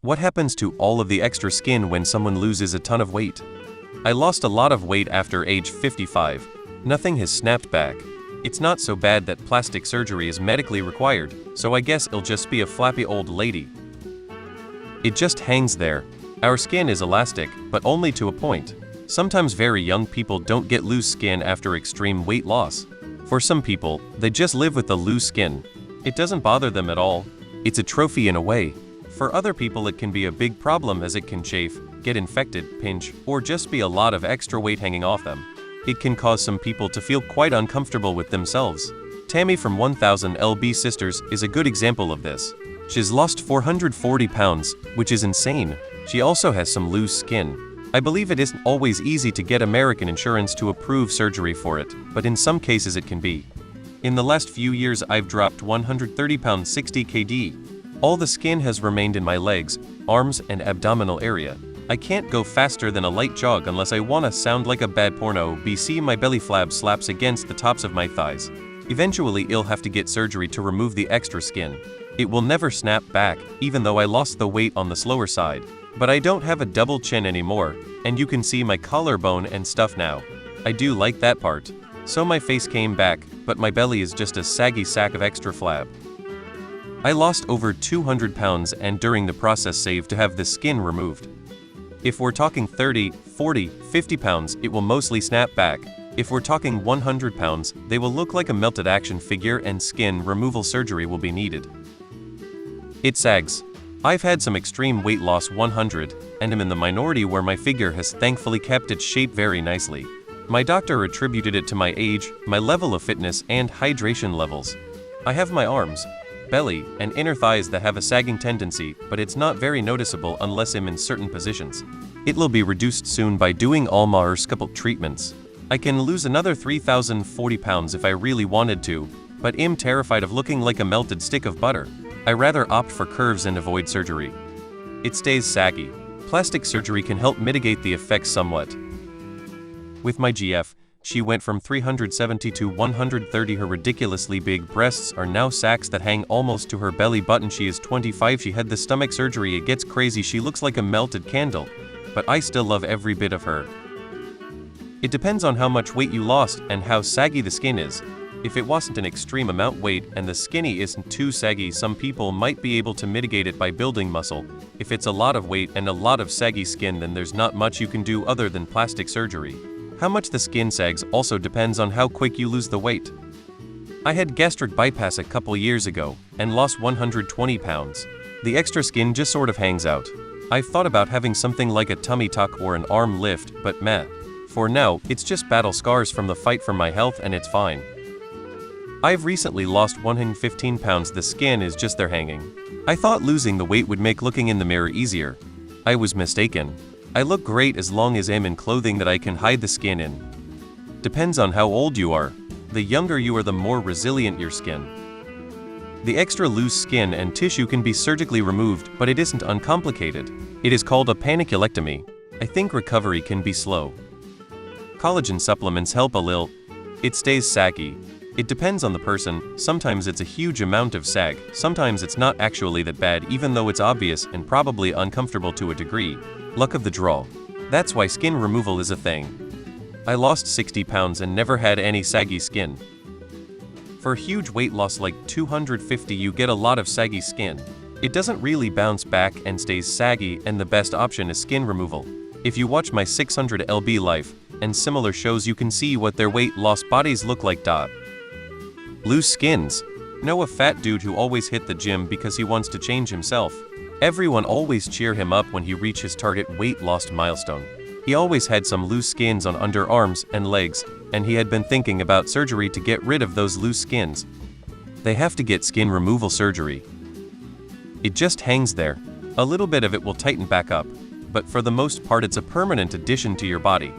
What happens to all of the extra skin when someone loses a ton of weight? I lost a lot of weight after age 55. Nothing has snapped back. It's not so bad that plastic surgery is medically required, so I guess I'll just be a flappy old lady. It just hangs there. Our skin is elastic, but only to a point. Sometimes very young people don't get loose skin after extreme weight loss. For some people, they just live with the loose skin. It doesn't bother them at all. It's a trophy in a way. For other people it can be a big problem as it can chafe, get infected, pinch, or just be a lot of extra weight hanging off them. It can cause some people to feel quite uncomfortable with themselves. Tammy from 1000 LB Sisters is a good example of this. She's lost 440 pounds, which is insane. She also has some loose skin. I believe it isn't always easy to get American insurance to approve surgery for it, but in some cases it can be. In the last few years I've dropped 130 pounds 60 kg. All the skin has remained in my legs, arms, and abdominal area. I can't go faster than a light jog unless I wanna sound like a bad porno. BC my belly flab slaps against the tops of my thighs. Eventually I'll have to get surgery to remove the extra skin. It will never snap back, even though I lost the weight on the slower side. But I don't have a double chin anymore, and you can see my collarbone and stuff now. I do like that part. So my face came back, but my belly is just a saggy sack of extra flab. I lost over 200 pounds and during the process saved to have the skin removed. If we're talking 30, 40, 50 pounds, it will mostly snap back. If we're talking 100 pounds, they will look like a melted action figure and skin removal surgery will be needed. It sags. I've had some extreme weight loss 100, and am in the minority where my figure has thankfully kept its shape very nicely. My doctor attributed it to my age, my level of fitness, and hydration levels. I have my arms, belly, and inner thighs that have a sagging tendency, but it's not very noticeable unless I'm in certain positions. It will be reduced soon by doing Alma or scalp treatments. I can lose another 3,040 pounds if I really wanted to, but I'm terrified of looking like a melted stick of butter. I rather opt for curves and avoid surgery. It stays saggy. Plastic surgery can help mitigate the effects somewhat. With my GF, she went from 370 to 130. Her ridiculously big breasts are now sacks that hang almost to her belly button. She is 25. She had the stomach surgery. It gets crazy. She looks like a melted candle, but I still love every bit of her. It depends on how much weight you lost and how saggy the skin is. If it wasn't an extreme amount weight and the skinny isn't too saggy, some people might be able to mitigate it by building muscle. If it's a lot of weight and a lot of saggy skin, then there's not much you can do other than plastic surgery. How much the skin sags also depends on how quick you lose the weight. I had gastric bypass a couple years ago and lost 120 pounds. The extra skin just sort of hangs out. I've thought about having something like a tummy tuck or an arm lift, but meh. For now, it's just battle scars from the fight for my health and it's fine. I've recently lost 115 pounds. The skin is just there hanging. I thought losing the weight would make looking in the mirror easier. I was mistaken. I look great as long as I'm in clothing that I can hide the skin in. Depends on how old you are. The younger you are, the more resilient your skin. The extra loose skin and tissue can be surgically removed, but it isn't uncomplicated. It is called a paniculectomy. I think recovery can be slow. Collagen supplements help a little. It stays saggy. It depends on the person. Sometimes it's a huge amount of sag. Sometimes it's not actually that bad, even though it's obvious and probably uncomfortable to a degree. Luck of the draw. That's why skin removal is a thing. I lost 60 pounds and never had any saggy skin. For huge weight loss like 250, you get a lot of saggy skin. It doesn't really bounce back and stays saggy, and the best option is skin removal. If you watch my 600 LB life and similar shows, you can see what their weight loss bodies look like. Loose skins. Know a fat dude who always hit the gym because he wants to change himself. Everyone always cheer him up when he reaches his target weight loss milestone. He always had some loose skins on underarms and legs, and he had been thinking about surgery to get rid of those loose skins. They have to get skin removal surgery. It just hangs there. A little bit of it will tighten back up, but for the most part it's a permanent addition to your body.